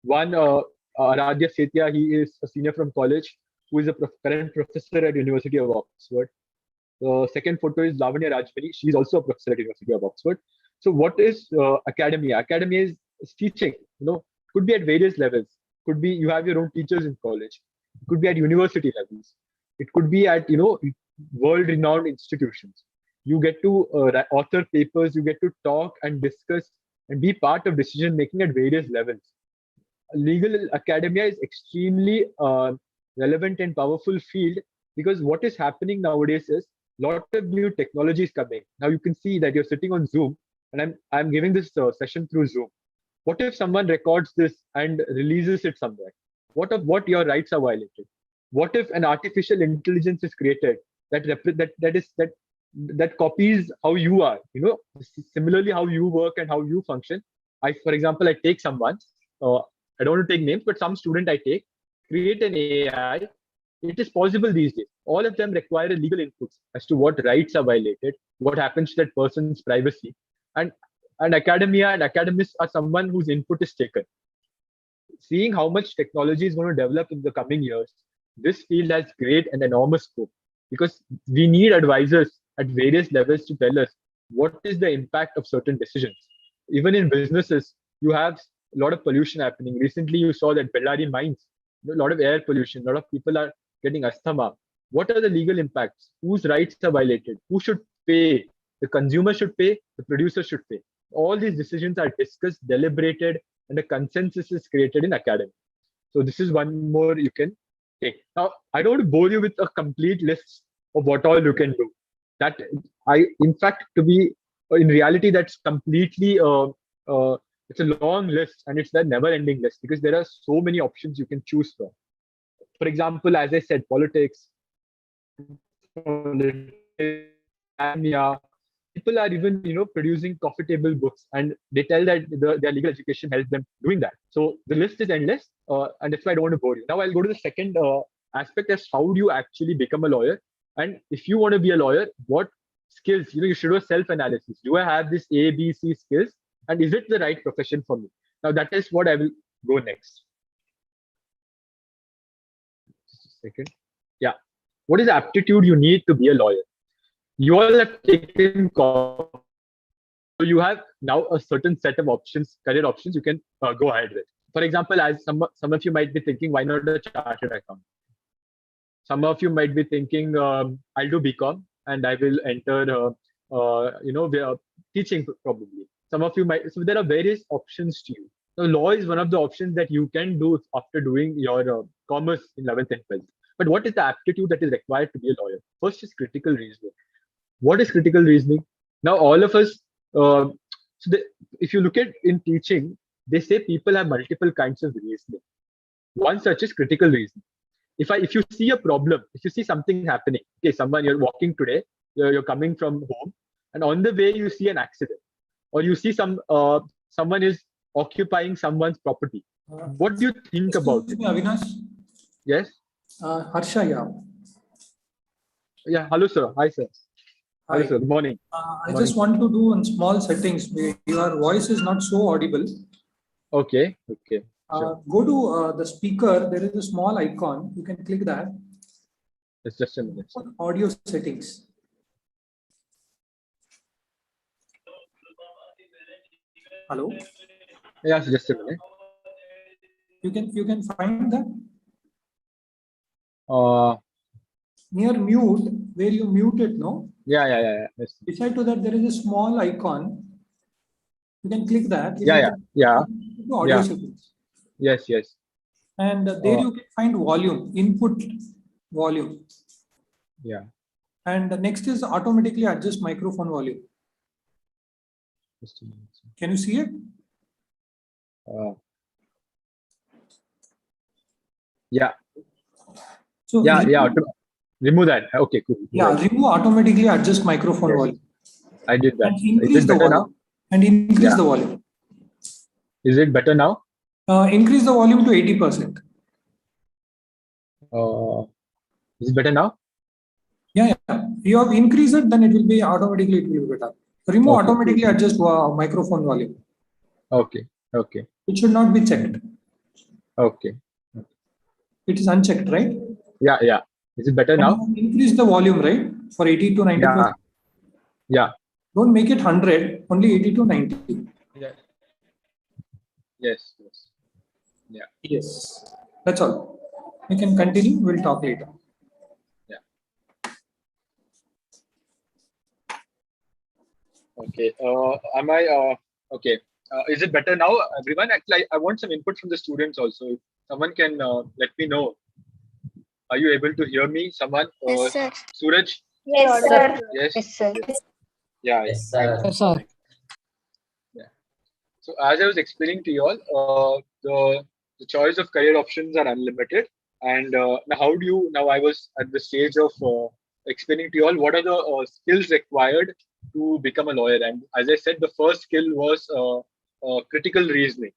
One, Aradhya Setia, he is a senior from college, who is a current professor at University of Oxford. The second photo is Lavanya Rajmani. She is also a professor at University of Oxford. So what is academia? Academia is teaching. Could be at various levels. Could be you have your own teachers in college. It could be at university levels. It could be at world-renowned institutions. You get to author papers. You get to talk and discuss and be part of decision making at various levels. Legal academia is extremely relevant and powerful field, because what is happening nowadays is a lot of new technologies coming. Now you can see that you're sitting on Zoom, and I'm giving this session through Zoom. What if someone records this and releases it somewhere? What your rights are violated? What if an artificial intelligence is created that copies how you are, similarly how you work and how you function? For example, I take someone, I don't want to take names, but some student I take, create an AI. It is possible these days. All of them require a legal inputs as to what rights are violated, what happens to that person's privacy. And academia and academics are someone whose input is taken. Seeing how much technology is going to develop in the coming years, this field has great and enormous scope, because we need advisors at various levels to tell us what is the impact of certain decisions. Even in businesses, you have a lot of pollution happening. Recently, you saw that Bellary mines, a lot of air pollution, a lot of people are getting asthma. What are the legal impacts? Whose rights are violated? Who should pay? The consumer should pay, the producer should pay. All these decisions are discussed, deliberated, and a consensus is created in academy. So this is one more you can take. Now, I don't want to bore you with a complete list of what all you can do. In fact, in reality, that's completely, it's a long list, and it's a never-ending list, because there are so many options you can choose from. For example, as I said, politics, people are even producing coffee table books, and they tell that their legal education helps them doing that. So the list is endless, and that's why I don't want to bore you. Now I'll go to the second aspect, as how do you actually become a lawyer, and if you want to be a lawyer, what skills you should do a self-analysis. Do I have this A, B, C skills, and is it the right profession for me? Now that is what I will go next. Just a second. Yeah, what is the aptitude you need to be a lawyer? You all have taken course, so you have now a certain set of options, career options you can go ahead with. For example, as some of you might be thinking, why not a chartered accountant? Some of you might be thinking, I'll do BCOM and I will enter, teaching probably. Some of you might. So there are various options to you. So law is one of the options that you can do after doing your commerce in 11th and 12th. But what is the aptitude that is required to be a lawyer? First is critical reasoning. What is critical reasoning? Now, all of us, if you look at in teaching, they say people have multiple kinds of reasoning. One such is critical reasoning. If you see a problem, if you see something happening, okay, you're walking today, you're coming from home, and on the way you see an accident, or you see someone is occupying someone's property. What do you think about it? Avinash? Yes? Harsha, yeah. Yeah, hello sir. Hi sir. Hi sir, good morning. I just want to do in small settings. Your voice is not so audible. Okay, okay. Sure. Go to the speaker. There is a small icon. You can click that. It's just a minute. Audio settings. Hello. Yes, just a minute. You can find that. Near mute, where you mute it, no? Yeah. Yes. Beside to that, there is a small icon. You can click that. Yeah. Audio settings. Yes. And there you can find volume, input volume. Yeah. And the next is automatically adjust microphone volume. Just a minute. Can you see it? Yeah. So remove that. Okay, cool. Yeah, remove automatically adjust microphone volume. I did that. And increase the volume. Now? And increase the volume. Is it better now? Increase the volume to 80%. Is it better now? Yeah. You have increased it, then it will be automatically better. Remove automatically adjust microphone volume. Okay. It should not be checked. Okay. It is unchecked, right? Yeah, yeah. Is it better now? Increase the volume, right? For 80 to 95. Yeah. Yeah. Don't make it 100, only 80 to 90. Yeah. Yes. Yes. Yeah. Yes. That's all. We can continue. We'll talk later. Yeah. Okay. Am I okay? Is it better now, everyone? Actually, I want some input from the students also. If someone can let me know. Are you able to hear me? Someone? Yes, sir. Suraj? Yes, sir. Yes. Yes, sir. Yeah. Yes, sir. Yes, sir. Yeah. So as I was explaining to you all, the choice of career options are unlimited. And now how do you? Now I was at the stage of explaining to you all what are the skills required to become a lawyer. And as I said, the first skill was critical reasoning.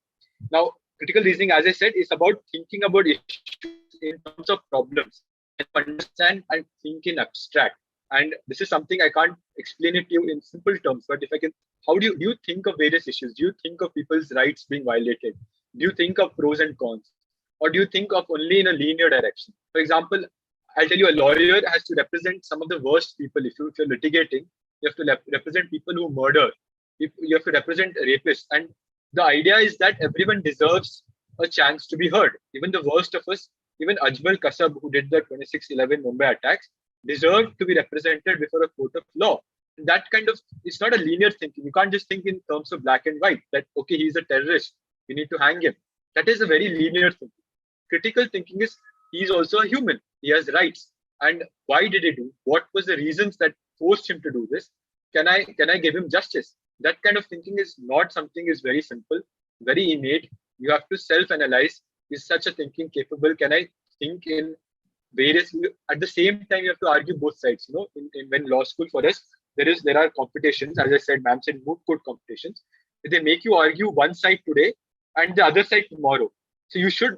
Now, critical reasoning, as I said, is about thinking about issues in terms of problems and understand and think in abstract. And this is something I can't explain it to you in simple terms, but if I can, how do you think of various issues? Do you think of people's rights being violated? Do you think of pros and cons? Or do you think of only in a linear direction? For example, I'll tell you, a lawyer has to represent some of the worst people. If you're litigating, you have to represent people who murder. You have to represent rapists. And the idea is that everyone deserves a chance to be heard. Even the worst of us, even Ajmal Kasab, who did the 26/11 Mumbai attacks, deserved to be represented before a court of law. And that kind of, it's not a linear thinking. You can't just think in terms of black and white, that, okay, he's a terrorist, we need to hang him. That is a very linear thinking. Critical thinking is, he's also a human, he has rights. And why did he do? What was the reasons that forced him to do this? Can I give him justice? That kind of thinking is not something is very simple, very innate. You have to self-analyze. Is such a thinking capable? Can I think in various, at the same time, you have to argue both sides. You know, when law school for us, there are competitions. As I said, ma'am said moot court competitions. They make you argue one side today and the other side tomorrow. So you should,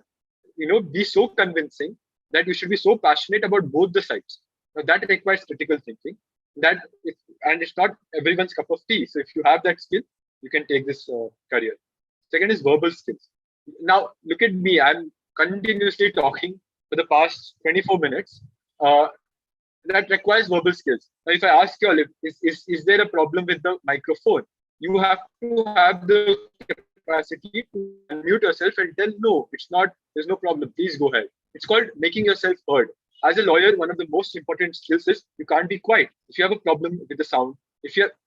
be so convincing that you should be so passionate about both the sides. Now that requires critical thinking. And it's not everyone's cup of tea. So if you have that skill, you can take this career. Second is verbal skills. Now look at me. I'm continuously talking for the past 24 minutes. That requires verbal skills. Now, if I ask you all, is there a problem with the microphone? You have to have the capacity to unmute yourself and tell, no, it's not, there's no problem. Please go ahead. It's called making yourself heard. As a lawyer, one of the most important skills is you can't be quiet. If you have a problem with the sound,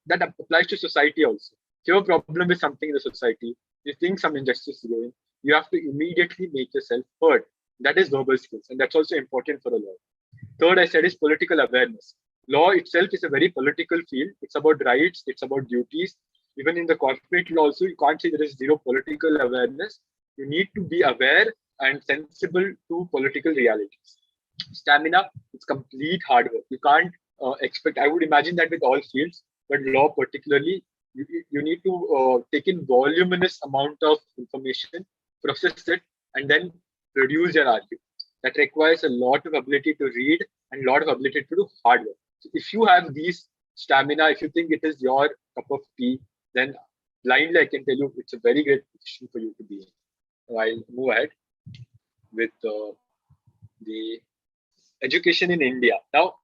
that applies to society also. If you have a problem with something in the society, you think some injustice is going, you have to immediately make yourself heard. That is verbal skills, and that's also important for a lawyer. Third, I said, is political awareness. Law itself is a very political field. It's about rights, it's about duties. Even in the corporate law also, you can't say there is zero political awareness. You need to be aware and sensible to political realities. Stamina, it's complete hard work. You can't expect, I would imagine that with all fields, but law particularly, you need to take in voluminous amount of information, process it, and then produce your argument. That requires a lot of ability to read and a lot of ability to do hard work. So if you have these stamina, if you think it is your cup of tea, then blindly I can tell you it's a very great position for you to be in. So I'll move ahead with the education in India. Now,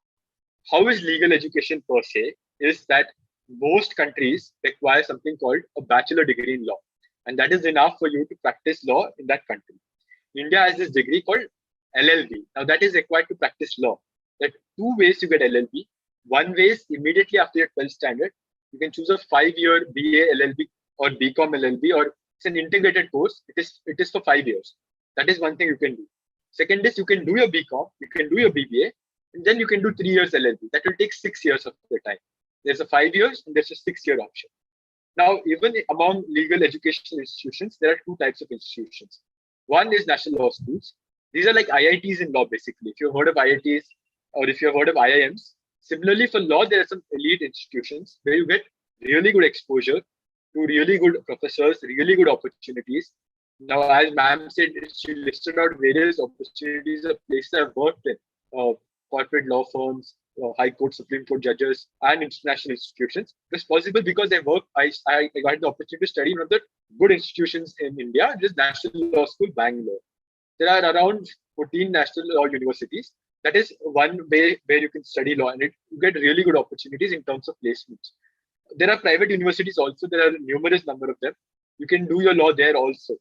how is legal education per se? Is that most countries require something called a bachelor degree in law. And that is enough for you to practice law in that country. India has this degree called LLB. Now that is required to practice law. There are two ways you get LLB. One way is immediately after your 12th standard, you can choose a 5-year BA LLB or BCOM LLB, or it's an integrated course. It is for 5 years. That is one thing you can do. Second is you can do your BCOM, you can do your BBA, and then you can do 3 years LLB. That will take 6 years of your time. There's a 5 years and there's a 6-year option. Now, even among legal education institutions, there are two types of institutions. One is national law schools. These are like IITs in law, basically. If you've heard of IITs or if you've heard of IIMs, similarly for law, there are some elite institutions where you get really good exposure to really good professors, really good opportunities. Now, as ma'am said, she listed out various opportunities of places I've worked in, corporate law firms, high court, Supreme Court judges, and international institutions. It was possible because I got the opportunity to study in one of the good institutions in India, this National Law School, Bangalore. there are around 14 national law universities. That is one way where you can study law, and you get really good opportunities in terms of placements. There are private universities also. There are numerous number of them. You can do your law there also.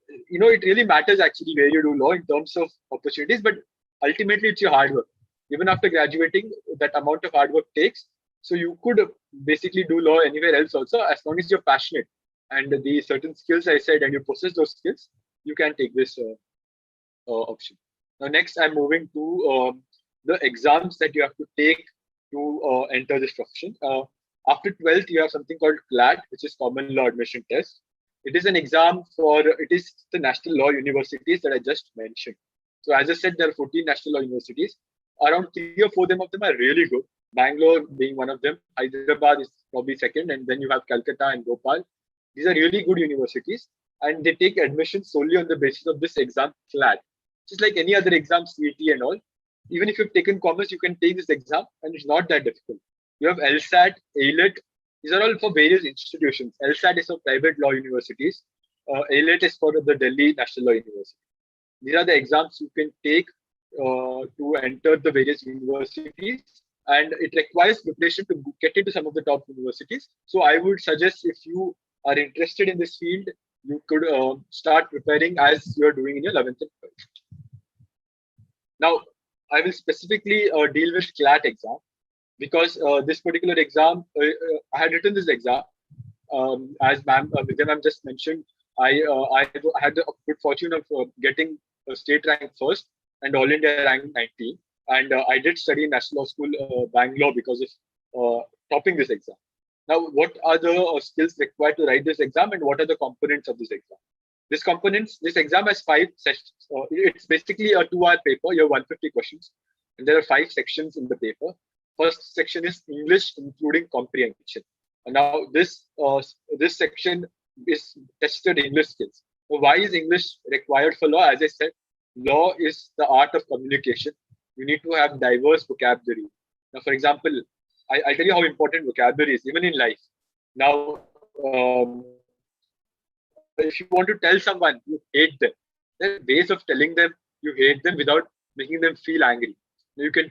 It really matters actually where you do law in terms of opportunities, but ultimately it's your hard work. Even after graduating, that amount of hard work takes. So you could basically do law anywhere else also, as long as you're passionate and the certain skills I said, and you possess those skills, you can take this option. Now, next, I'm moving to the exams that you have to take to enter this profession. After 12th, you have something called CLAT, which is Common Law Admission Test. It is an exam it is the national law universities that I just mentioned. So as I said, there are 14 national law universities. Around 3 or 4 of them are really good. Bangalore being one of them. Hyderabad is probably second. And then you have Calcutta and Bhopal. These are really good universities. And they take admission solely on the basis of this exam, CLAT. Just like any other exam, CET and all. Even if you've taken commerce, you can take this exam and it's not that difficult. You have LSAT, AILET. These are all for various institutions. LSAT is for private law universities. AILET is for the Delhi National Law University. These are the exams you can take to enter the various universities, and it requires preparation to get into some of the top universities. So I would suggest, if you are interested in this field, you could start preparing as you are doing in your 11th and 12th. Now, I will specifically deal with CLAT exam, because this particular exam, I had written this exam, as Vidya ma'am just mentioned. I had the good fortune of getting a state rank first and all India rank 19, and I did study in National Law School Bangalore because of topping this exam. Now, what are the skills required to write this exam, and what are the components of this exam? This exam has 5 sessions. It's basically a 2-hour paper. You have 150 questions, and there are 5 sections in the paper. First section is English, including comprehension. And now this section is tested English skills. So why is English required for law? As I said, law is the art of communication. You need to have diverse vocabulary. Now, for example, I'll tell you how important vocabulary is, even in life. Now, if you want to tell someone you hate them, there are ways of telling them you hate them without making them feel angry. You can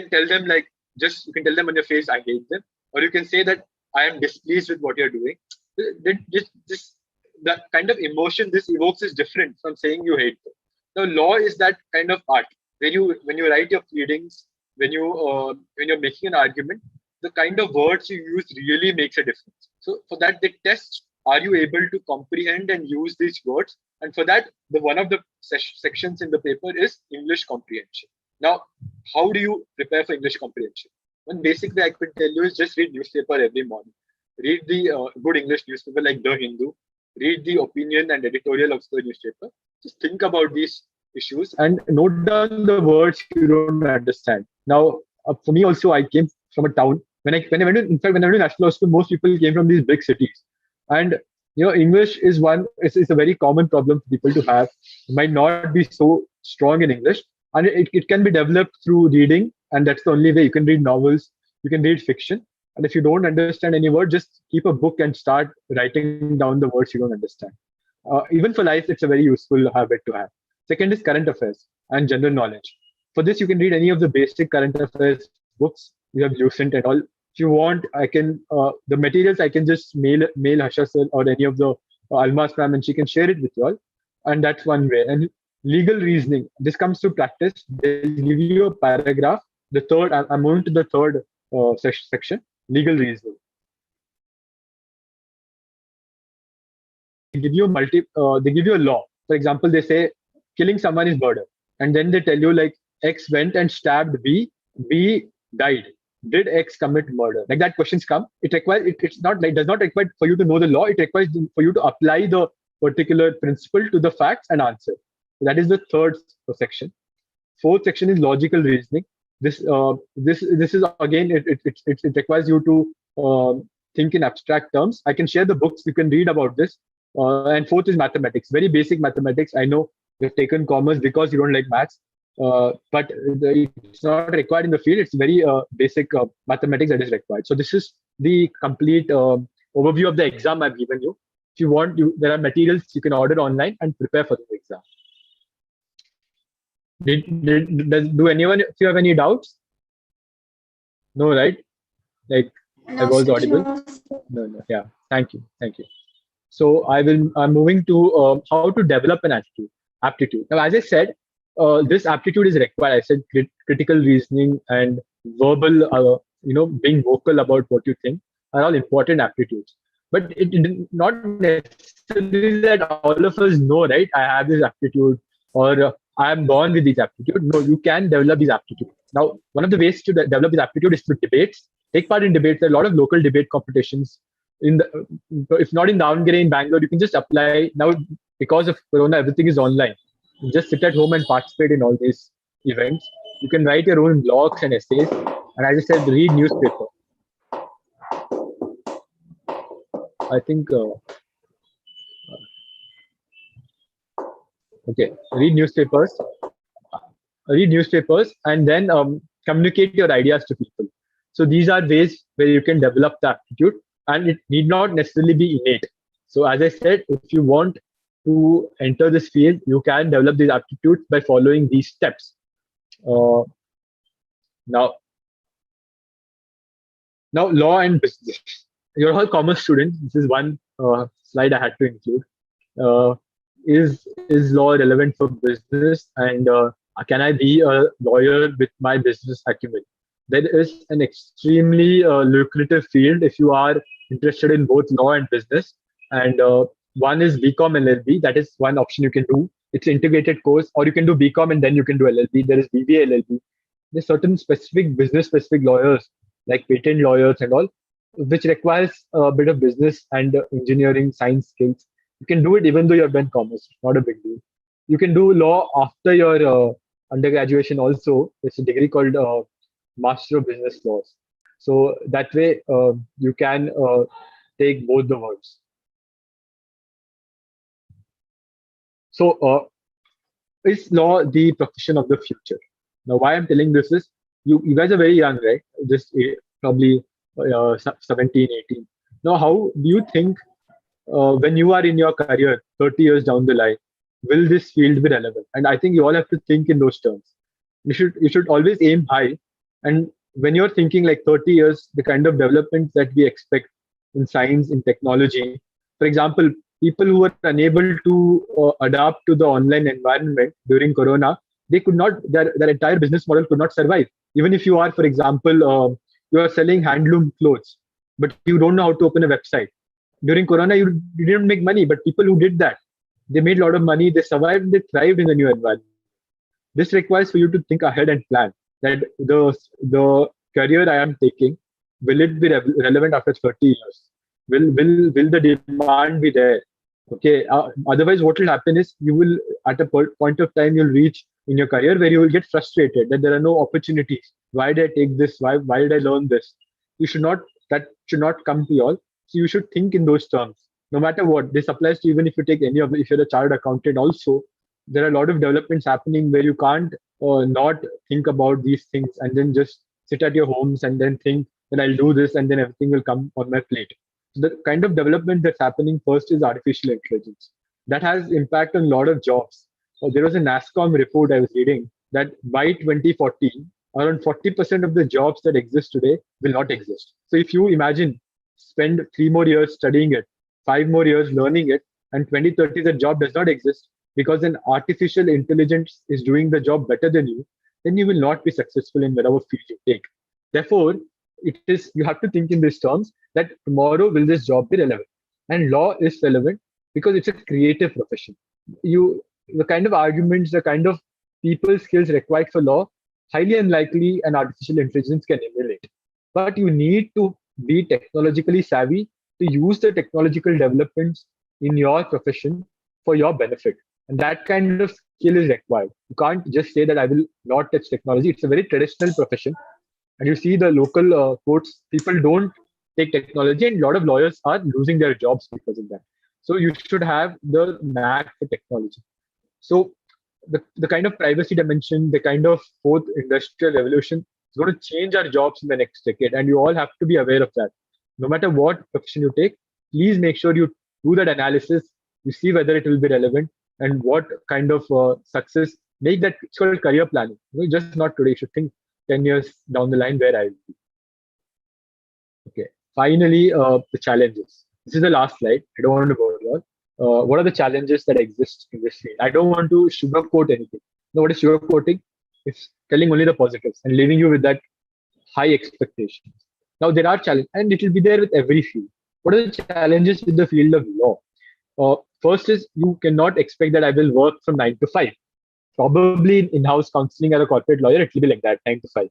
tell them like, you can tell them on your face, I hate them, or you can say that I am displeased with what you're doing. The kind of emotion this evokes is different from saying you hate them. Now, law is that kind of art where when you write your pleadings, when you're making an argument, the kind of words you use really makes a difference. So for that, they test, are you able to comprehend and use these words? And for that, one of the sections in the paper is English comprehension. Now, how do you prepare for English comprehension? One basic way I could tell you is just read newspaper every morning. Read the good English newspaper like The Hindu. Read the opinion and editorial of the newspaper. Just think about these issues and note down the words you don't understand. Now, for me also, I came from a town. When I went to National Law School, most people came from these big cities. And English is it's a very common problem for people to have. You might not be so strong in English. And it can be developed through reading, and that's the only way. You can read novels, you can read fiction. And if you don't understand any word, just keep a book and start writing down the words you don't understand. Even for life, it's a very useful habit to have. Second is current affairs and general knowledge. For this, you can read any of the basic current affairs books. We have Lucent and all. If you want, I can, the materials I can just mail Harsha sir or any of the Almas ma'am, and she can share it with you all. And that's one way. And legal reasoning, this comes to practice. They'll give you a paragraph. I'm moving to the third section, legal reasoning. They give you a law. For example, they say killing someone is murder. And then they tell you like X went and stabbed B, B died. Did X commit murder? Like that questions come. It does not require for you to know the law. It requires for you to apply the particular principle to the facts and answer. So that is the third section. Fourth section is logical reasoning. This is again, it requires you to think in abstract terms. I can share the books, you can read about this. And fourth is mathematics, very basic mathematics. I know you've taken commerce because you don't like maths, but it's not required in the field. It's very basic mathematics that is required. So this is the complete overview of the exam I've given you. If you want, there are materials you can order online and prepare for the exam. Do anyone, if you have any doubts? No, right? Like, I No, was sir. audible? No. Yeah. Thank you. So I'm moving to how to develop an aptitude. Now, as I said, this aptitude is required. I said critical reasoning and verbal, being vocal about what you think are all important aptitudes. But it not necessarily that all of us know, right? I have this aptitude, or I am born with these aptitude. No, you can develop these aptitude. Now, one of the ways to develop this aptitude is through debates. Take part in debates. There are a lot of local debate competitions. If not in Davangere, in Bangalore, you can just apply. Now, because of Corona, everything is online. You just sit at home and participate in all these events. You can write your own blogs and essays. And as I said, read newspaper. I think, okay, read newspapers, and then communicate your ideas to people. So these are ways where you can develop the aptitude, and it need not necessarily be innate. So as I said, if you want to enter this field, you can develop these aptitudes by following these steps. Now, law and business. You're all commerce students. This is one slide I had to include. Is law relevant for business, and can I be a lawyer with my business acumen? There is an extremely lucrative field if you are interested in both law and business. And one is BCOM LLB. That is one option you can do. It's integrated course, or you can do BCOM and then you can do LLB. There is BBA LLB. There's certain specific business-specific lawyers like patent lawyers and all, which requires a bit of business and engineering science skills. You can do it even though you have done commerce. Not a big deal. You can do law after your undergraduation also. It's a degree called Master of Business Laws. So that way you can take both the words. So is law the profession of the future? Now, why I'm telling this is, you guys are very young, right? Just probably 17, 18. Now, how do you think when you are in your career 30 years down the line, will this field be relevant? And I think you all have to think in those terms. You should always aim high. And when you're thinking like 30 years, the kind of development that we expect in science, in technology, for example, people who were unable to adapt to the online environment during Corona, they could not, their entire business model could not survive. Even if you are, for example, you are selling handloom clothes, but you don't know how to open a website. During Corona, you didn't make money, but people who did that, they made a lot of money, they survived, they thrived in the new environment. This requires for you to think ahead and plan that the career I am taking, will it be relevant after 30 years? Will the demand be there? Okay. Otherwise, what will happen is you will, at a point of time, you'll reach in your career where you will get frustrated that there are no opportunities. Why did I take this? Why did I learn this? That should not come to you all. So you should think in those terms. No matter what, this applies to even if you take any of, if you're a chartered accountant also, there are a lot of developments happening where you can't not think about these things and then just sit at your homes and then think that I'll do this and then everything will come on my plate. So the kind of development that's happening first is artificial intelligence. That has impact on a lot of jobs. There was a NASSCOM report I was reading that by 2040, around 40% of the jobs that exist today will not exist. So if you imagine, spend 3 more years studying it, 5 more years learning it, and 2030 the job does not exist because an artificial intelligence is doing the job better than you, then you will not be successful in whatever field you take. Therefore, you have to think in these terms that tomorrow will this job be relevant? And law is relevant because it's a creative profession. The kind of arguments, the kind of people skills required for law, highly unlikely an artificial intelligence can emulate. But you need to be technologically savvy to use the technological developments in your profession for your benefit. And that kind of skill is required. You can't just say that I will not touch technology. It's a very traditional profession. And you see the local courts, people don't take technology, and a lot of lawyers are losing their jobs because of that. So you should have the knack for technology. So the kind of privacy dimension, the kind of fourth industrial revolution is going to change our jobs in the next decade. And you all have to be aware of that. No matter what profession you take, please make sure you do that analysis. You see whether it will be relevant and what kind of success make that, it's called career planning. Just not today. You should think 10 years down the line where I will be. Okay. Finally, the challenges. This is the last slide. I don't want to go over. What are the challenges that exist in this field? I don't want to sugarcoat anything. No, what is sugarcoating? It's telling only the positives and leaving you with that high expectations. Now there are challenges, and it will be there with every field. What are the challenges with the field of law? First is you cannot expect that I will work from 9 to 5. Probably in in-house counseling as a corporate lawyer, it will be like that, 9 to 5.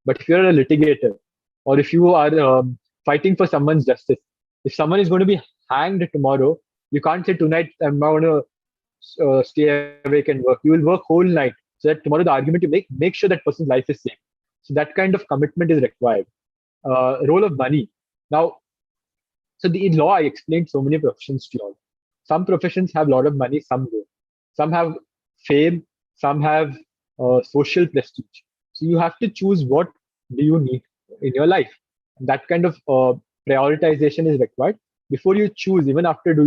But if you're a litigator, or if you are fighting for someone's justice, if someone is going to be hanged tomorrow, you can't say tonight I'm not going to stay awake and work. You will work whole night so that tomorrow the argument you make sure that person's life is safe. So that kind of commitment is required. Role of money. Now, so in law, I explained so many professions to you all. Some professions have a lot of money, some don't. Some have fame, some have social prestige. So you have to choose what do you need in your life. That kind of prioritization is required before you choose, even after do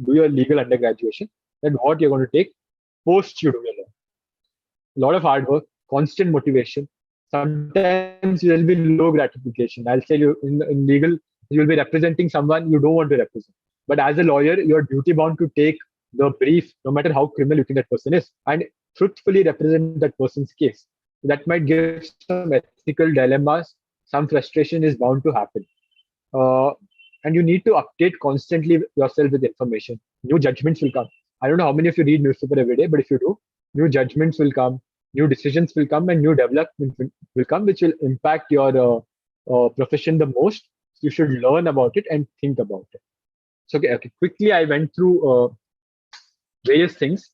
your legal undergraduation, then what you're going to take post you do your law. A lot of hard work, constant motivation. Sometimes there will be low gratification. I'll say you in legal, you will be representing someone you don't want to represent. But as a lawyer, you're duty bound to take the brief, no matter how criminal you think that person is, and truthfully represent that person's case. That might give some ethical dilemmas. Some frustration is bound to happen. And you need to update constantly yourself with information. New judgments will come. I don't know how many of you read newspaper every day, but if you do, new judgments will come, new decisions will come, and new development will come, which will impact your profession the most. You should learn about it and think about it. So, okay. Quickly, I went through various things.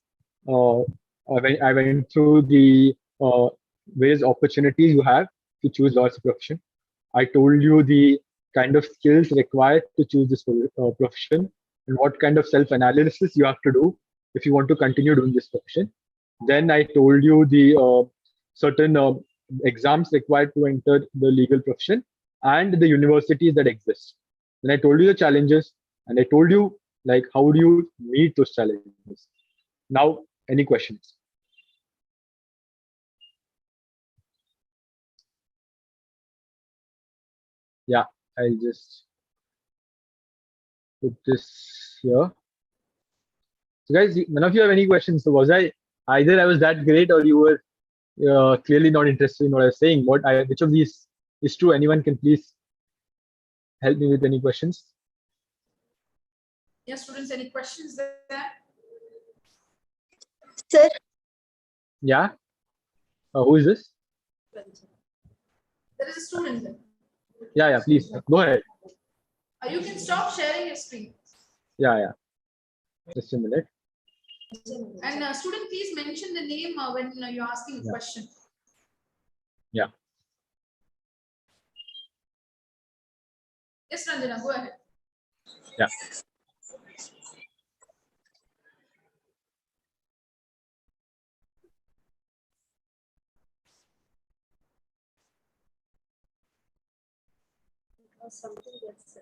I went through the various opportunities you have to choose law as a profession. I told you the kind of skills required to choose this profession and what kind of self-analysis you have to do if you want to continue doing this profession. Then I told you the certain exams required to enter the legal profession and the universities that exist. Then I told you the challenges, and I told you like how do you meet those challenges. Now, any questions? Yeah, I'll just put this here. So guys, none of you have any questions. So was either I was that great or you were clearly not interested in what I was saying? Which of these is true? Anyone can please help me with any questions? Yes, students, any questions there? Sir. Yeah. Who is this? There is a student there. Yeah, please go ahead. You can stop sharing your screen. Yeah. Just a minute. And student, please mention the name when you're asking a question. Yeah. Yes, Ranjana, go ahead. Yeah. Something that's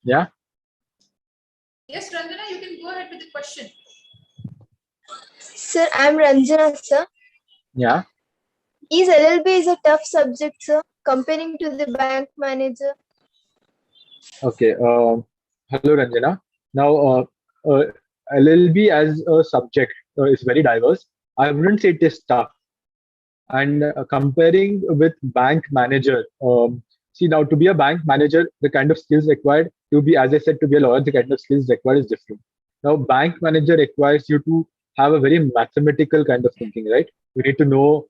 Yeah. Yes, Ranjana, you can go ahead with the question. Sir, I'm Ranjana, sir. Yeah. Is LLB is a tough subject, sir, comparing to the bank manager? Okay. Hello, Ranjana. Now, LLB as a subject is very diverse. I wouldn't say it is tough. And comparing with bank manager, see now to be a bank manager, the kind of skills required to be, as I said, to be a lawyer, the kind of skills required is different. Now, bank manager requires you to have a very mathematical kind of thinking, right? You need to know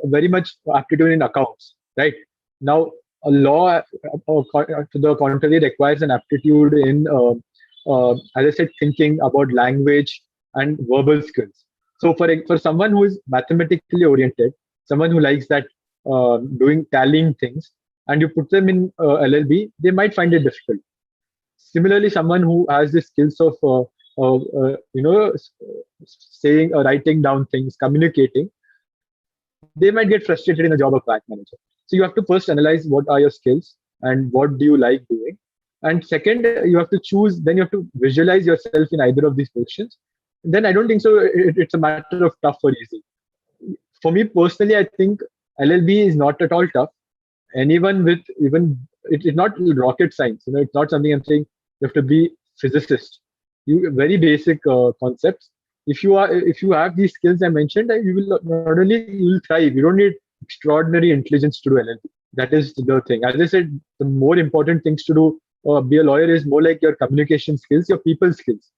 very much aptitude in accounts, right? Now, a law, to the contrary, requires an aptitude in, as I said, thinking about language and verbal skills. So for someone who is mathematically oriented, someone who likes that doing tallying things, and you put them in LLB, they might find it difficult. Similarly, someone who has the skills of saying or writing down things, communicating, they might get frustrated in the job of bank manager. So you have to first analyze what are your skills and what do you like doing, And second, you have to choose, then you have to visualize yourself in either of these positions. Then I don't think so it's a matter of tough or easy. For me personally, I think LLB is not at all tough. Anyone with even, it's not rocket science, it's not something I'm saying you have to be physicist. You very basic concepts. If you have these skills I mentioned, you will not only you will thrive. You don't need extraordinary intelligence to do LLB. That is the thing. As I said, the more important things to do be a lawyer is more like your communication skills, your people skills,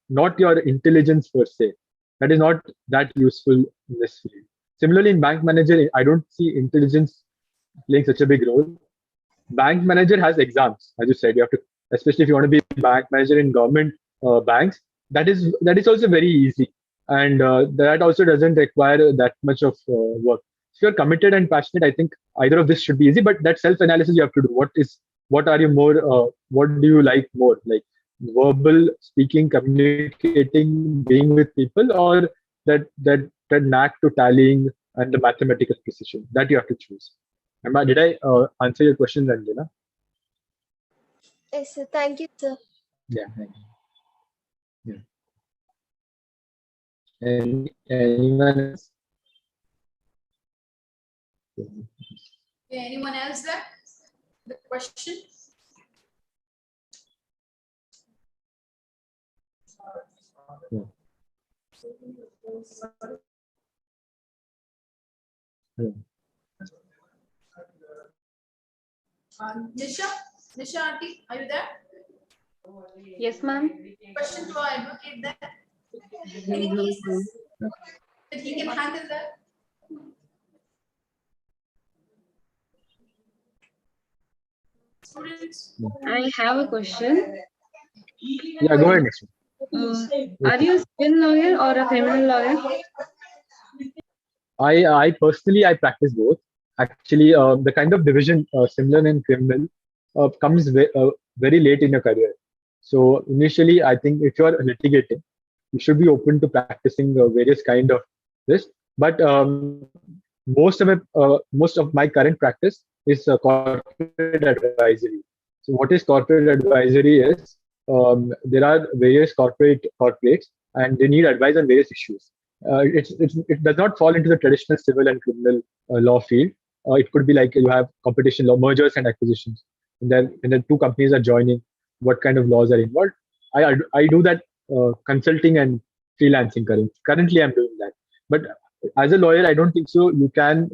not your intelligence per se. That is not that useful in this field. Similarly, in bank manager, I don't see intelligence playing such a big role. Bank manager has exams, as you said. You have to, especially if you want to be bank manager in government banks. That is also very easy, and that also doesn't require that much of work. If you're committed and passionate, I think either of this should be easy. But that self-analysis you have to do. What are you more? What do you like more? Like verbal speaking, communicating, being with people, or that knack to tallying and the mathematical precision? That you have to choose. Did I answer your question, Ranjana? Yes, sir. Thank you, sir. Yeah, thank you. Yeah. Anyone else? Yeah, anyone else there? The question? Yeah. Yeah. Nisha auntie, are you there? Yes, ma'am. Question to our advocate there. Any cases that he can handle that? Students? I have a question. Yeah, go ahead next. Are you a civil lawyer or a criminal lawyer? I personally practice both. Actually, the kind of division similar in criminal comes very late in your career. So initially, I think if you are litigating, you should be open to practicing various kind of this. But most of my current practice is corporate advisory. So what is corporate advisory is there are various corporates and they need advice on various issues. It does not fall into the traditional civil and criminal law field. It could be like you have competition law, mergers and acquisitions, and then two companies are joining. What kind of laws are involved? I do that consulting and freelancing currently. I'm doing that, but as a lawyer, I don't think so. You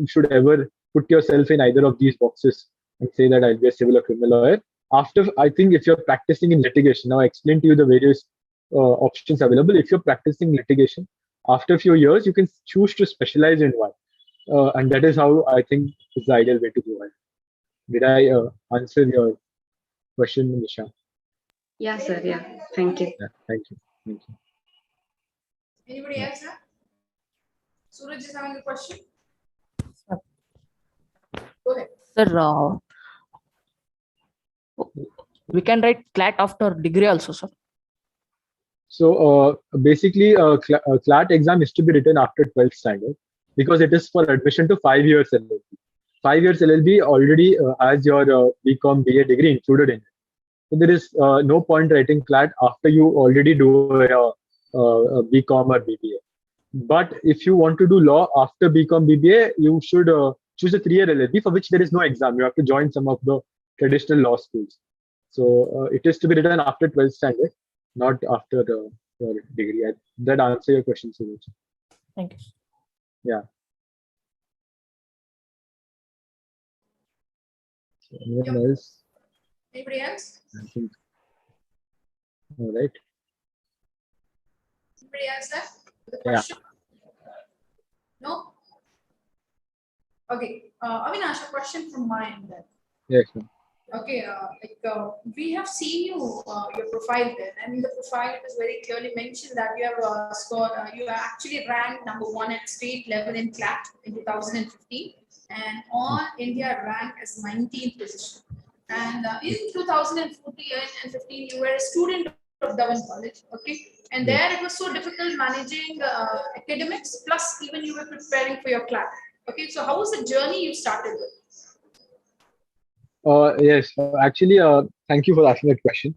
should ever put yourself in either of these boxes and say that I'll be a civil or criminal lawyer. I think if you're practicing in litigation, now I explained to you the various options available. If you're practicing litigation, after a few years, you can choose to specialize in one. And that is how I think is the ideal way to go ahead. Did I answer your question, Nisha? Yeah, sir. Yeah. Thank you. Yeah, thank you. Thank you. Anybody else? Huh? Suraj is having a question. Go ahead. Sir, we can write CLAT after degree also, sir. So basically, CLAT exam is to be written after 12th standard because it is for admission to 5 years LLB. 5 years LLB already has your BCOM BA degree included in it. So there is no point writing CLAT after you already do a BCOM or BBA. But if you want to do law after BCOM BBA, you should choose a 3-year LLB for which there is no exam. You have to join some of the traditional law schools. So it is to be written after 12th standard, not after your degree. That answer your question, Suraj. Thank you. Yeah. So anyone else? Anybody else? I think. All right. Anybody else there? The Yeah. question? No? Okay. Avinash, a question from my end then. Yes, ma'am. Okay, we have seen your profile there, and in the profile it is very clearly mentioned that you have scored, you are actually ranked #1 at state level in CLAT in 2015, and all India ranked as 19th position. And in 2014 and 15, you were a student of Davan College, okay? And there it was so difficult managing academics, plus even you were preparing for your CLAT. Okay, so how was the journey you started with? Yes, actually, thank you for asking that question.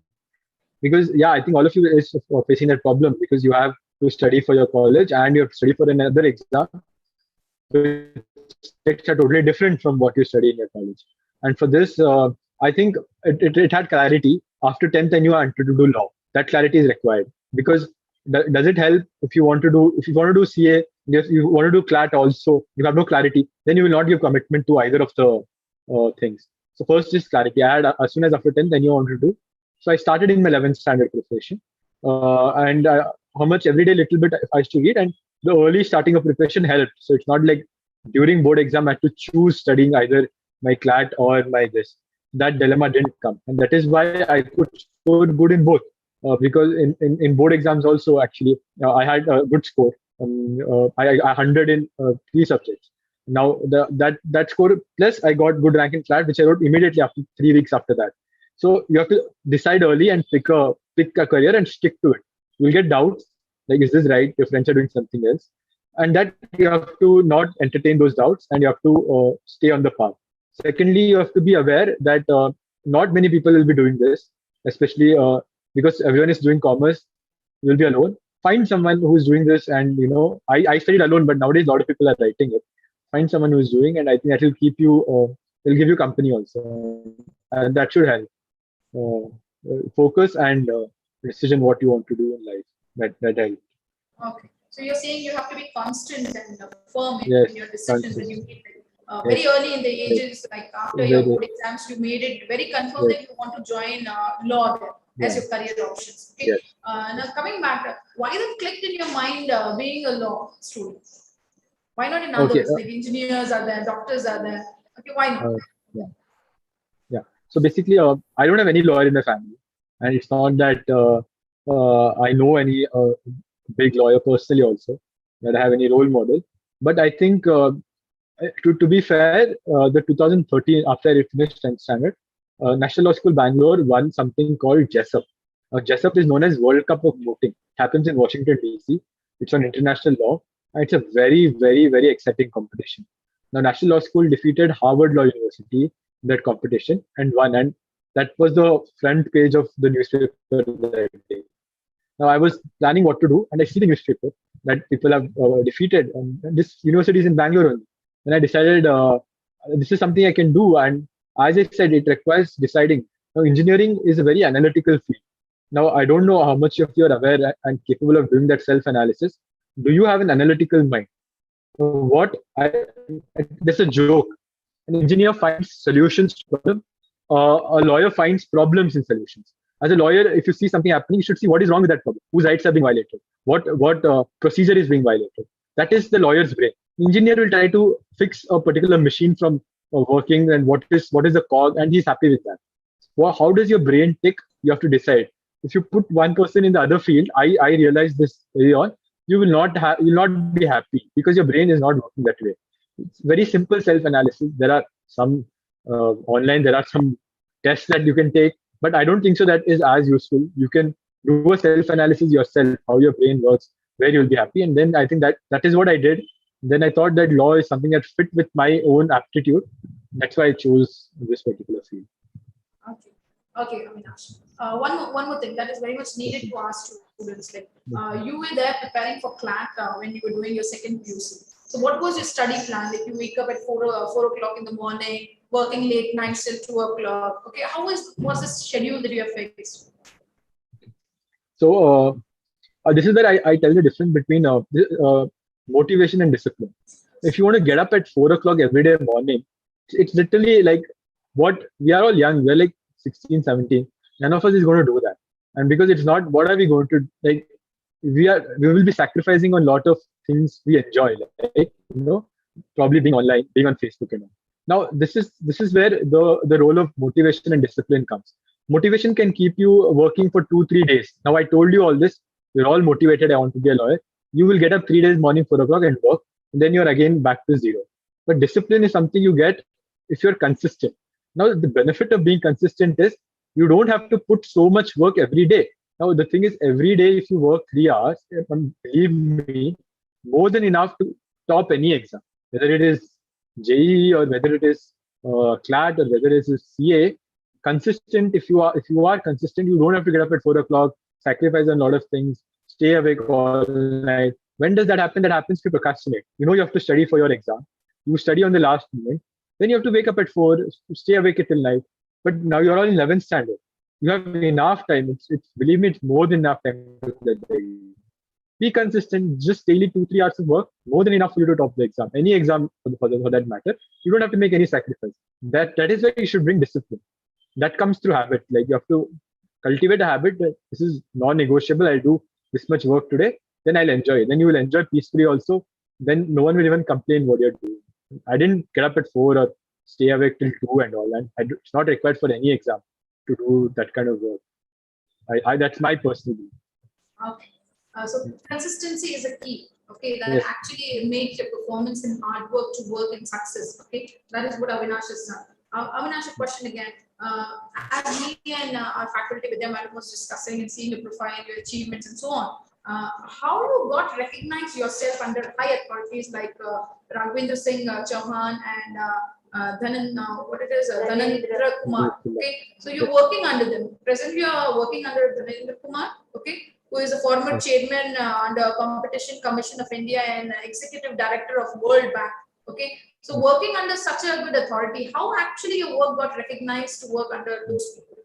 Because yeah, I think all of you is facing that problem because you have to study for your college and you have to study for another exam, which subjects are totally different from what you study in your college. And for this, I think it had clarity. After 10th, I knew I wanted to do law. That clarity is required because does it help if you want to do CA, if you want to do CLAT also, you have no clarity, then you will not give commitment to either of the things. So first is clarity. I had as soon as after 10th, I knew I wanted to do. So I started in my 11th standard preparation, and how much every day little bit I used to read, and the early starting of preparation helped. So it's not like during board exam I had to choose studying either my CLAT or my this. That dilemma didn't come, and that is why I could score good in both. Because in board exams also actually I had a good score. I 100 in 3 subjects. Now that score plus I got good rank in CLAT, which I wrote immediately after 3 weeks after that. So you have to decide early and pick a career and stick to it. You'll get doubts like, is this right? Your friends are doing something else, and that you have to not entertain those doubts and you have to stay on the path. Secondly, you have to be aware that not many people will be doing this, especially because everyone is doing commerce. You'll be alone. Find someone who's doing this, and I studied alone, but nowadays a lot of people are writing it. Find someone who's doing, and I think that will keep you. Will give you company also, and that should help. Focus and decision what you want to do in life. That helps. Okay. So you're saying you have to be constant and firm in Yes, your decisions constant. that you make. Very early in the ages, like after your board exams, you made it very confirmed that you want to join law there as your career options. Okay. Yes. Now coming back, why that clicked in your mind being a law student? Why not in others? Okay. Like engineers are there, doctors are there. Okay, why not? Yeah. So basically, I don't have any lawyer in my family, and it's not that I know any big lawyer personally also, that I have any role model. But I think to be fair, the 2013 after I finished 10th standard, National Law School Bangalore won something called JESUP. JESUP is known as World Cup of Voting. It happens in Washington DC. It's on international law, and it's a very, very, very exciting competition. Now, National Law School defeated Harvard Law University in that competition and won, and that was the front page of the newspaper that day. Now, I was planning what to do, and I see the newspaper that people have defeated, and this university is in Bangalore only. And I decided this is something I can do. And as I said, it requires deciding. Now, engineering is a very analytical field. Now, I don't know how much of you are aware and capable of doing that self-analysis. Do you have an analytical mind? There's a joke. An engineer finds solutions to problems. A lawyer finds problems in solutions. As a lawyer, if you see something happening, you should see what is wrong with that problem. Whose rights are being violated? What procedure is being violated? That is the lawyer's brain. Engineer will try to fix a particular machine from working, and what is the cause, and he's happy with that. Well, how does your brain tick? You have to decide. If you put one person in the other field, I realized this early on, you will not be happy because your brain is not working that way. It's very simple self-analysis. There are some online, there are some tests that you can take, but I don't think so that is as useful. You can do a self-analysis yourself, how your brain works, where you'll be happy. And then I think that is what I did. Then I thought that law is something that fit with my own aptitude. That's why I chose this particular field. Okay, Avinash. One more thing that is very much needed to ask students. Like you were there preparing for CLAT when you were doing your second PUC. So what was your study plan? Like you wake up at 4 o'clock in the morning, working late nights till 2 o'clock. Okay, was the schedule that you have fixed? So this is where I tell the difference between motivation and discipline. If you want to get up at 4 o'clock every day morning, it's literally like what we are all young. We're like 16, 17. None of us is going to do that. And because it's not, what are we going to like? We will be sacrificing on a lot of things we enjoy, like probably being online, being on Facebook and all. Now this is where the role of motivation and discipline comes. Motivation can keep you working for 2-3 days. Now I told you all this. You're all motivated. I want to be a lawyer. You will get up 3 days morning, 4 o'clock and work. And then you're again back to zero. But discipline is something you get if you're consistent. Now the benefit of being consistent is you don't have to put so much work every day. Now the thing is, every day if you work 3 hours, believe me, more than enough to top any exam, whether it is JEE or whether it is CLAT or whether it's a CA, consistent. If you are consistent, you don't have to get up at 4 o'clock, sacrifice a lot of things, stay awake all night. When does that happen? That happens to procrastinate. You know you have to study for your exam. You study on the last moment. Then you have to wake up at 4, stay awake till night. But now you're all in 11th standard. You have enough time. It's believe me, it's more than enough time. Be consistent. Just daily 2-3 hours of work, more than enough for you to top the exam. Any exam for that matter. You don't have to make any sacrifice. That is why you should bring discipline. That comes through habit. Like you have to cultivate a habit that this is non-negotiable. I'll do this much work today. Then I'll enjoy it. Then you will enjoy peacefully also. Then no one will even complain what you're doing. I didn't get up at 4 or stay awake till 2 and all. And it's not required for any exam to do that kind of work. That's my personal view. Okay. So consistency is a key. Okay, that actually makes your performance and hard work to work in success. Okay, that is what Avinash has done. Avinash, a question again. As me and our faculty with them, I was discussing and seeing your profile, your achievements, and so on. How you got recognized yourself under high authorities like Raghavendra Singh Chauhan and Dhanendra Kumar. Okay, so you're working under them. Presently, you're working under Dhanendra Kumar. Okay, who is a former chairman under Competition Commission of India and executive director of World Bank. Okay, so working under such a good authority, how actually your work got recognized to work under those people?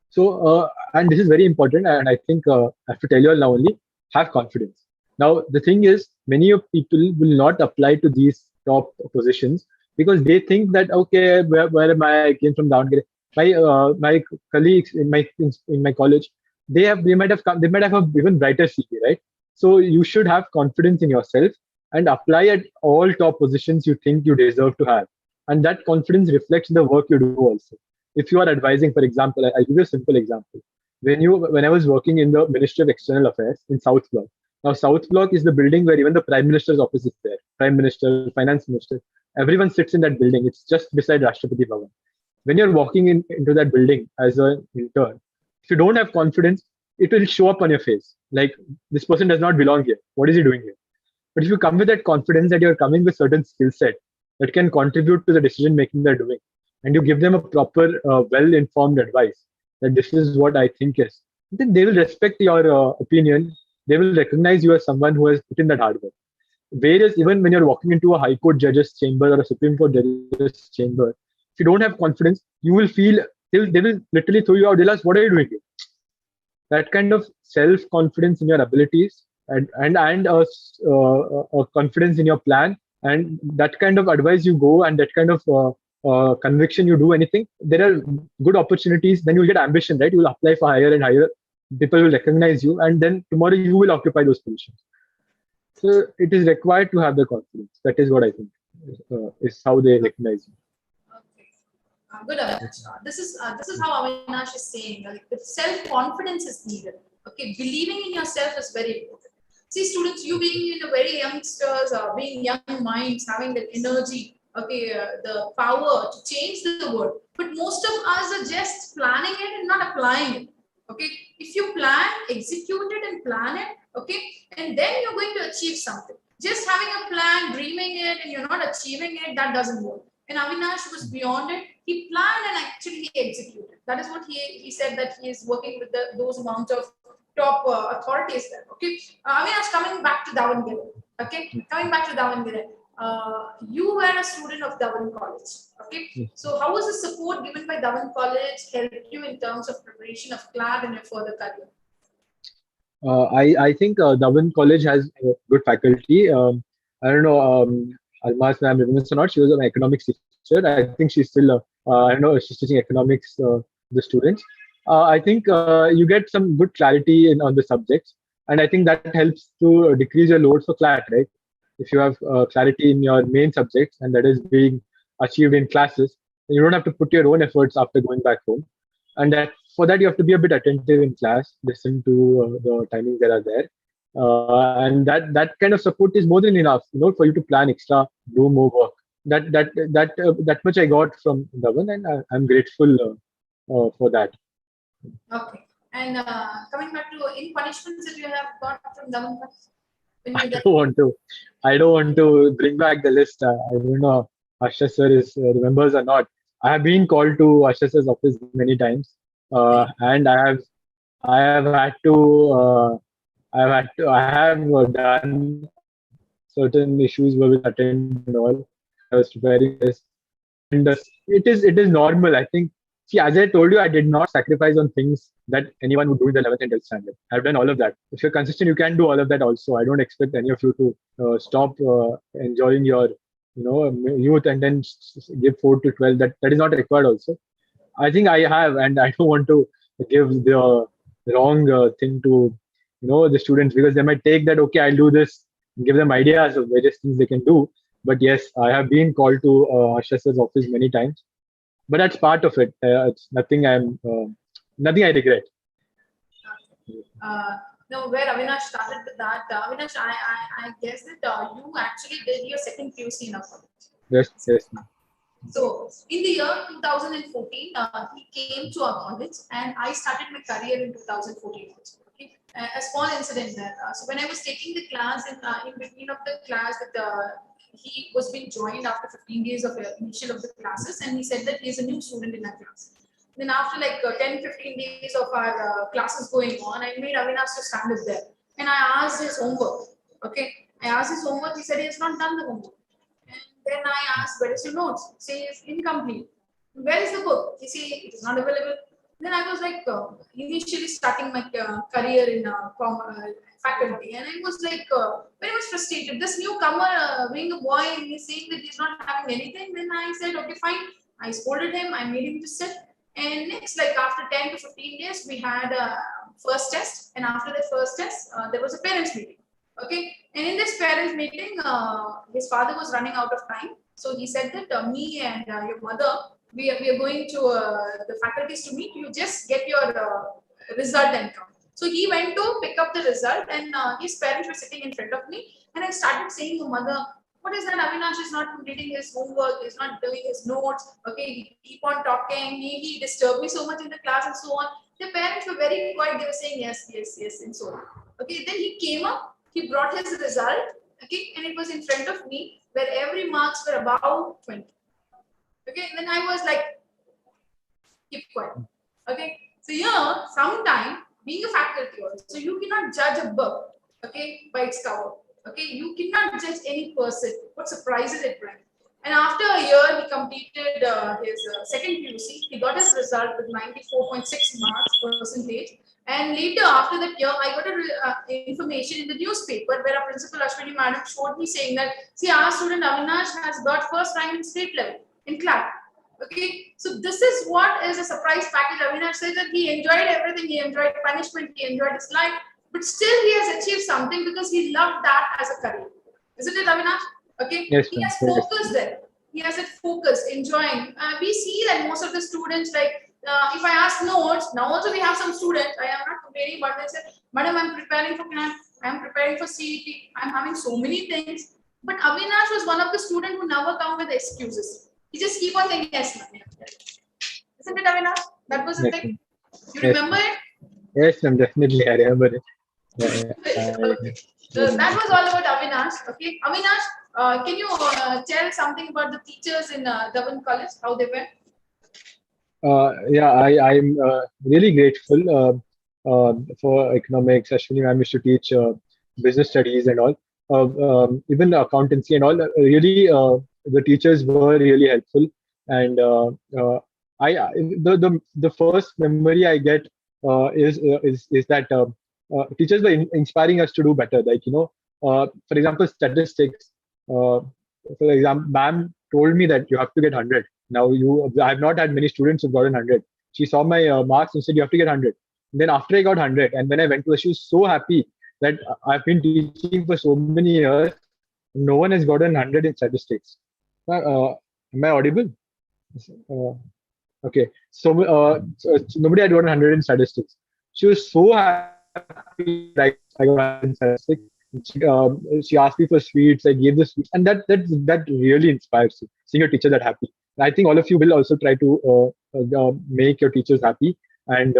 So, and this is very important, and I think I have to tell you all now only, have confidence. Now, the thing is, many of people will not apply to these top positions because they think that, okay, where am I? I came from Davangere. My colleagues in my college, they might have a even brighter CV, right? So you should have confidence in yourself and apply at all top positions you think you deserve to have. And that confidence reflects the work you do also. If you are advising, for example, I'll give you a simple example. When I was working in the Ministry of External Affairs in South Block. Now, South Block is the building where even the Prime Minister's office is there. Prime Minister, Finance Minister, everyone sits in that building. It's just beside Rashtrapati Bhavan. When you're walking into that building as an intern, if you don't have confidence, it will show up on your face. Like, this person does not belong here. What is he doing here? But if you come with that confidence that you're coming with certain skill set that can contribute to the decision making they're doing, and you give them a proper, well-informed advice that this is what I think is, then they will respect your opinion. They will recognize you as someone who has put in that hard work. Whereas even when you're walking into a High Court judge's chamber or a Supreme Court judge's chamber, if you don't have confidence, you will feel they will literally throw you out. They'll ask, what are you doing here? That kind of self-confidence in your abilities and confidence in your plan, and that kind of advice you go, and that kind of conviction you do anything, there are good opportunities. Then you'll get ambition, right? You will apply for higher and higher. People will recognize you, and then tomorrow you will occupy those positions. So it is required to have the confidence. That is what I think is how they recognize you. Okay, good. This is how Avinash is saying. Like, self-confidence is needed. Okay, believing in yourself is very important. See, students, you being in the very youngsters, being young minds, having the energy, okay, the power to change the world. But most of us are just planning it and not applying it. Okay, if you plan, execute it and plan it, okay, and then you're going to achieve something. Just having a plan, dreaming it, and you're not achieving it, that doesn't work. And Avinash was beyond it. He planned and actually he executed. That is what he said, that he is working with those amount of top authorities there. Okay, Avinash, coming back to Davangere. Okay, coming back to Davangere. You were a student of Davan College. Okay, so how was the support given by Davan College helped you in terms of preparation of CLAT and your further career? I think Davan College has good faculty. I don't know, Almas ma'am remembers or not. She was an economics teacher. I think she's still, I don't know, she's teaching economics to the students. I think you get some good clarity on the subjects, and I think that helps to decrease your load for CLAT, right? If you have clarity in your main subjects and that is being achieved in classes, then you don't have to put your own efforts after going back home. And for that, you have to be a bit attentive in class, listen to the timings that are there. And that kind of support is more than enough, for you to plan extra, do more work. That much I got from Davan, and I'm grateful for that. Okay. And coming back to any punishments that you have got from Davan? I don't want to bring back the list. I don't know Ashish sir remembers or not. I have been called to Ashish sir's office many times, and I have had to. I have done certain issues were with attend and all. I was preparing this, and it is normal. I think. See, as I told you, I did not sacrifice on things that anyone would do in the 11th and 12th standard. I've done all of that. If you're consistent, you can do all of that also. I don't expect any of you to stop enjoying your youth and then give 4 to 12. That is not required also. I think I have, and I don't want to give the wrong thing to the students, because they might take that, okay, I'll do this, give them ideas of various things they can do. But yes, I have been called to Ashas's office many times, but that's part of it. It's nothing nothing I regret. No, where Avinash started with that, Avinash, I guess that you actually did your second PUC in a college. Yes. So in the year 2014, he came to our college, and I started my career in 2014 also. Okay? A small incident there. So when I was taking the class, in between of the class, he was being joined after 15 days of initial of the classes, and he said that he is a new student in our class. Then after like 10-15 days of our classes going on, I made Avinash to stand up there, and I asked his homework. Okay, I asked his homework. He said he has not done the homework. And then I asked, where is your notes? He says incomplete. Where is the book? He says it is not available. Then I was like initially starting my career in faculty, and I was like very much frustrated. This newcomer being a boy, and he's saying that he's not having anything. Then I said, okay, fine. I scolded him. I made him to sit. And next, like after 10 to 15 days, we had a first test. And after the first test, there was a parents meeting. Okay. And in this parents meeting, his father was running out of time. So he said that me and your mother, we are going to the faculties to meet. You just get your result and come. So he went to pick up the result, and his parents were sitting in front of me. And I started saying to mother, what is that? Avinash is not completing his homework, is not doing his notes. Okay, he keep on talking. He disturbed me so much in the class and so on. The parents were very quiet. They were saying yes, and so on. Okay, then he came up. He brought his result. Okay, and it was in front of me, where every marks were about 20. Okay, then I was like, keep quiet. Okay, so yeah, sometime being a faculty also, you cannot judge a book, okay, by its cover. Okay, you cannot judge any person, what surprises it brings. And after a year, he completed his second PUC. He got his result with 94.6 marks percentage. And later, after that year, I got information in the newspaper where our principal Ashwini madam showed me saying that, see, our student Avinash has got first rank in state level in CLAT. Okay, so this is what is a surprise package. Avinash said that he enjoyed everything. He enjoyed punishment. He enjoyed his life. But still, he has achieved something because he loved that as a career. Isn't it, Avinash? Okay. Yes, he has focus there. He has a focus, enjoying. We see that most of the students, like, if I ask notes, now also we have some students, I am not complaining, but they say, Madam, I'm preparing for CNAT, I'm preparing for CET, I'm having so many things. But Avinash was one of the students who never come with excuses. He just keep on saying yes, ma'am. Isn't it, Avinash? That was the thing. You remember it? Yes, ma'am, definitely. I remember it. Okay. So that was all about Avinash. Okay, Avinash, can you tell something about the teachers in Davan College, how they were? Yeah, I'm really grateful for economics. Ashwini ma'am used to teach business studies and all, even accountancy and all. Really, the teachers were really helpful, and the first memory I get is that teachers were inspiring us to do better. Like, for example, statistics. For example, ma'am told me that you have to get 100. Now, I have not had many students who've gotten 100. She saw my marks and said, you have to get 100. And then after I got 100, and when I went to her, she was so happy that I've been teaching for so many years. No one has gotten 100 in statistics. Am I audible? Okay. So nobody had gotten 100 in statistics. She was so happy that I got 100 in statistics. She asked me for sweets. I gave the sweets, and that really inspires you. Seeing your teacher that happy. And I think all of you will also try to make your teachers happy. And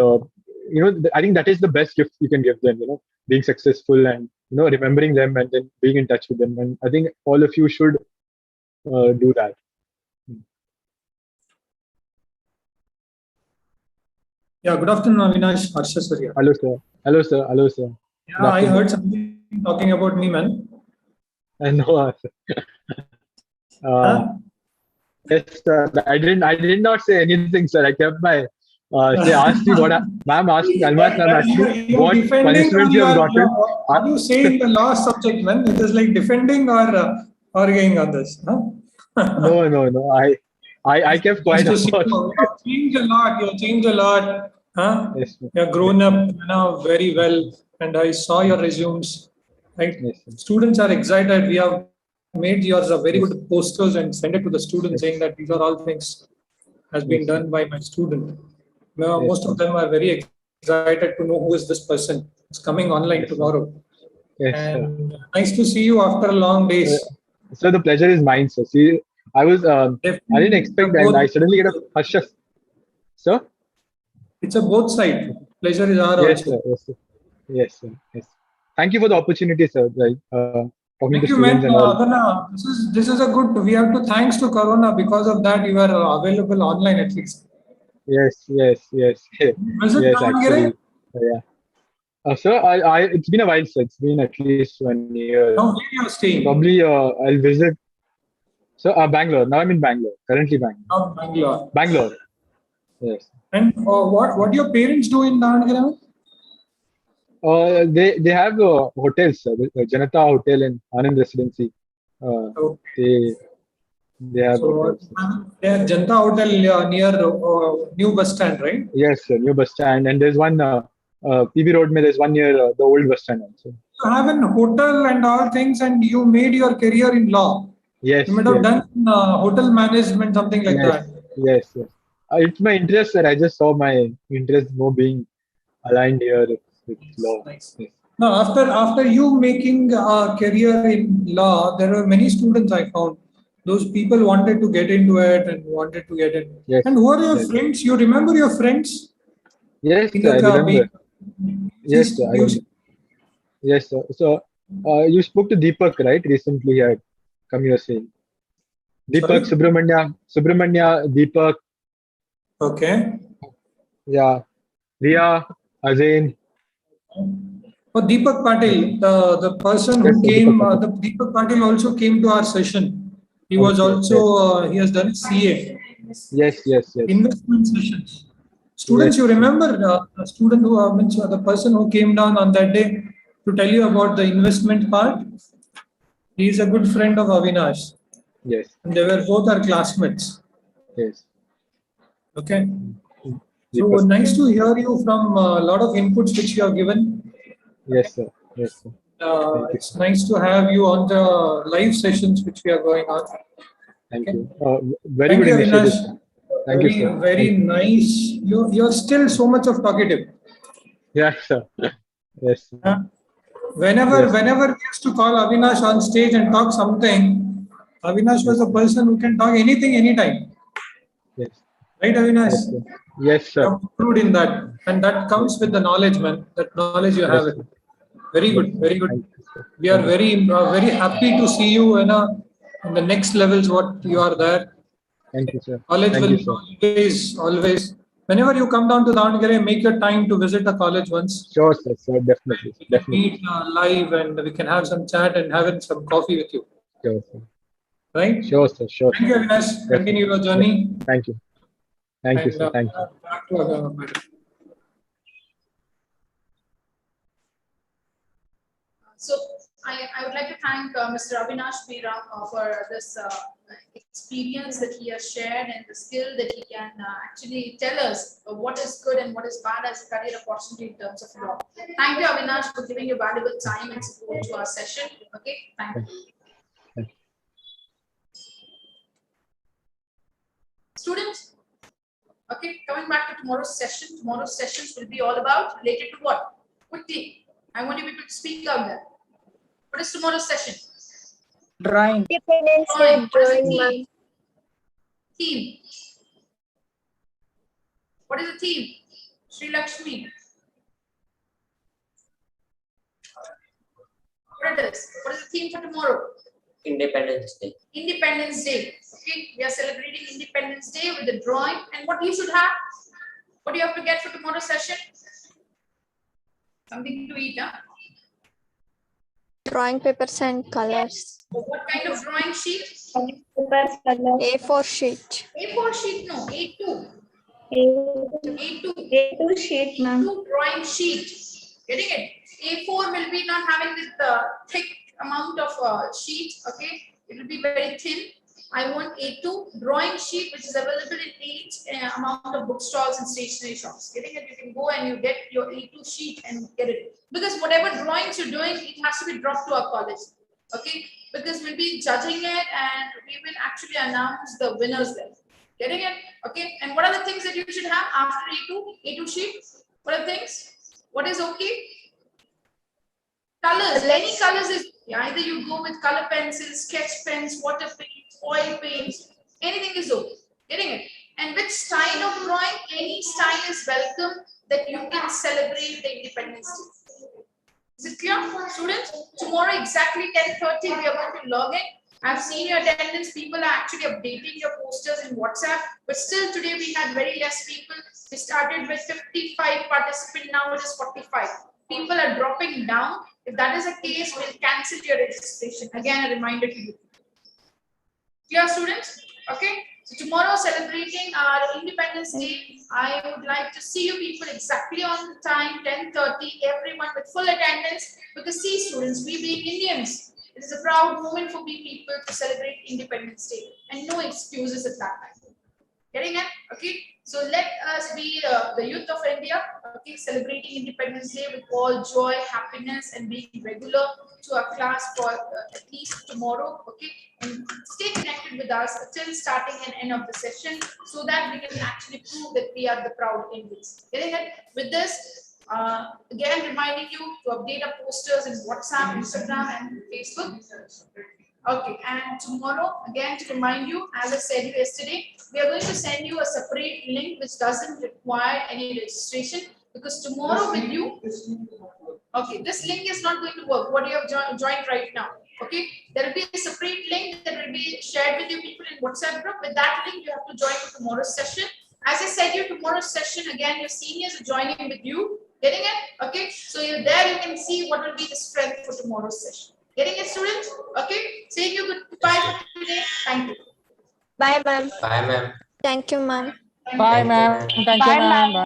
I think that is the best gift you can give them. Being successful and remembering them and then being in touch with them. And I think all of you should do that. Yeah, good afternoon, Avinash. Harsha sir here. Hello, sir. Hello, sir. Hello, sir. Yeah, I heard something talking about me, man. I know. Huh? Yes, sir. I did not say anything, sir. I kept my. They asked me what. Ma'am asked me. Almas ma'am asked me You're what defending or punishments you have gotten. what you say in the last subject, man? It is like defending or arguing on this. Huh? No. I kept quiet Nice to see about. you. You've changed a lot. You've changed a lot. Huh? Yes, sir. You've grown up now very well. And I saw your resumes. Right? Yes, sir. Students are excited. We have made yours a very good posters and send it to the students saying that these are all things has been done by my student. Now, most of them are very excited to know who is this person. It's coming online tomorrow. Yes, And nice to see you after long days. So the pleasure is mine, sir. See, I was I didn't expect that. I suddenly get a hush. Sir? It's a both side. Pleasure is ours Yes, also. sir. Yes, sir. Yes, sir. Yes. Thank you for the opportunity, sir. Like, talking Thank to you, man. students and all. Adana, this is a good. We have to thanks to Corona. Because of that, you are available online at least. Yes. Was it Yes, Davangere? actually. Yeah. Sir, it's been a while, sir. It's been at least 1 year. Now where you are staying? Probably I'll visit. So Bangalore. Now I'm in Bangalore. Currently Bangalore. Now Bangalore. Bangalore. Yes. And what your parents do in Davangere? They have hotels, sir. The Janata Hotel and Anand Residency. They have hotels. They have Janta Hotel near New Bus Stand, right? Yes, sir. New bus stand, and there's one PB Road. There's one near the old bus stand also. You have an hotel and all things, and you made your career in law. Yes. You might have done hotel management, something like that. Yes. It's my interest, sir. I just saw my interest more being aligned here with law. Nice. Yes. Now, after you making a career in law, there were many students I found. Those people wanted to get into it and wanted to get in. Yes. And who are your friends? You remember your friends? Yes, sir, I remember. Yes, sir, I remember. Yes, sir. So, you spoke to Deepak, right? Recently, he had come here saying. Deepak, Subramanya, Deepak. Okay. Yeah. Riya, Azain. Oh, Deepak Patil, the person who came, Deepak Patil also came to our session. He was also, he has done CA. Yes. Investment sessions. Students, you remember the student who, the person who came down on that day to tell you about the investment part? He is a good friend of Avinash. Yes. And they were both our classmates. Yes. Okay. So nice to hear you from a lot of inputs which you have given. Yes, sir. It's nice to have you on the live sessions which we are going on. Thank you. Very good initiative. Thank you, sir. Very nice. You're still so much of talkative. Yes, sir. Yes. Whenever we used to call Avinash on stage and talk something, Avinash was a person who can talk anything, anytime. Yes. Right, Avinash? Yes, sir. Include in that, and that comes with the knowledge, man. That knowledge you have. Very good, very good. We are very happy to see you in the next levels. What you are there. Thank you, sir. College will always. Whenever you come down to Davangere, make your time to visit the college once. Sure, sir. Definitely. Meet live, and we can have some chat and have some coffee with you. Sure, sir. Right? Sure, sir. Sure. Thank you, Avinash. Continue your journey. Thank you. Thank you, sir. Thank you. Back to So I would like to thank Mr. Avinash Pira for this experience that he has shared and the skill that he can actually tell us what is good and what is bad as a career opportunity in terms of law. Thank you, Avinash, for giving your valuable time and support to our session. Okay, thank you. Students, okay, coming back to tomorrow's session. Tomorrow's sessions will be all about related to what? Quickly, I want you people to speak out there. What is tomorrow's session? Drawing. Drawing. Theme. What is the theme? Sri Lakshmi. What is the theme for tomorrow? Independence Day. Independence Day. Okay, we are celebrating Independence Day with the drawing. And what you should have? What do you have to get for tomorrow's session? Something to eat, huh? Drawing papers and colors. What kind of drawing sheet? A4 sheet. A4 sheet, no, A2. A2. A2 sheet, ma'am. A2 drawing sheet. Getting it? A4 will be not having this thick amount of sheet, okay? It will be very thin. I want A2 drawing sheet, which is available in each amount of bookstores and stationery shops. Getting it? You can go and you get your A2 sheet and get it. Because whatever drawings you're doing, it has to be dropped to our college. Okay? Because we'll be judging it and we will actually announce the winners there. Getting it? Okay? And what are the things that you should have after A2 sheet? What are the things? What is okay? Colors. Any colors is either you go with color pencils, sketch pens, water paints, oil paints, anything is okay. Getting it? And which style of drawing? Any style is welcome that you can celebrate the Independence Day. Is it clear, students? Tomorrow exactly 10:30 we are going to log in. I've seen your attendance. People are actually updating your posters in WhatsApp, but still today we had very less people. We started with 55 participants. Now it is 45. People are dropping down. If that is the case, we'll cancel your registration. Again, a reminder to you. Clear, students? Okay. So tomorrow, celebrating our Independence Day, I would like to see you people exactly on the time, 10:30. Everyone with full attendance. Because see, students, we being Indians, it is a proud moment for we people to celebrate Independence Day, and no excuses at that time. Getting it? Okay. So let us be the youth of India, okay, celebrating Independence Day with all joy, happiness, and being regular to our class for at least tomorrow, okay, and stay connected with us till starting and end of the session, so that we can actually prove that we are the proud Indians. Getting it? With this, again reminding you to update our posters in WhatsApp, Instagram, and Facebook. Okay, and tomorrow, again to remind you, as I said yesterday, we are going to send you a separate link which doesn't require any registration, because tomorrow with you, okay, this link is not going to work. What you have joined right now, okay, there will be a separate link that will be shared with you people in WhatsApp group. With that link, you have to join for tomorrow's session. As I said, you tomorrow's session, again, your seniors are joining with you. Getting it? Okay, so you're there, you can see what will be the strength for tomorrow's session. Getting it, students? Okay, saying you goodbye for today. Thank you. Bye, ma'am. Bye, ma'am. Thank you, ma'am. Bye, ma'am. Thank you, ma'am. Bye.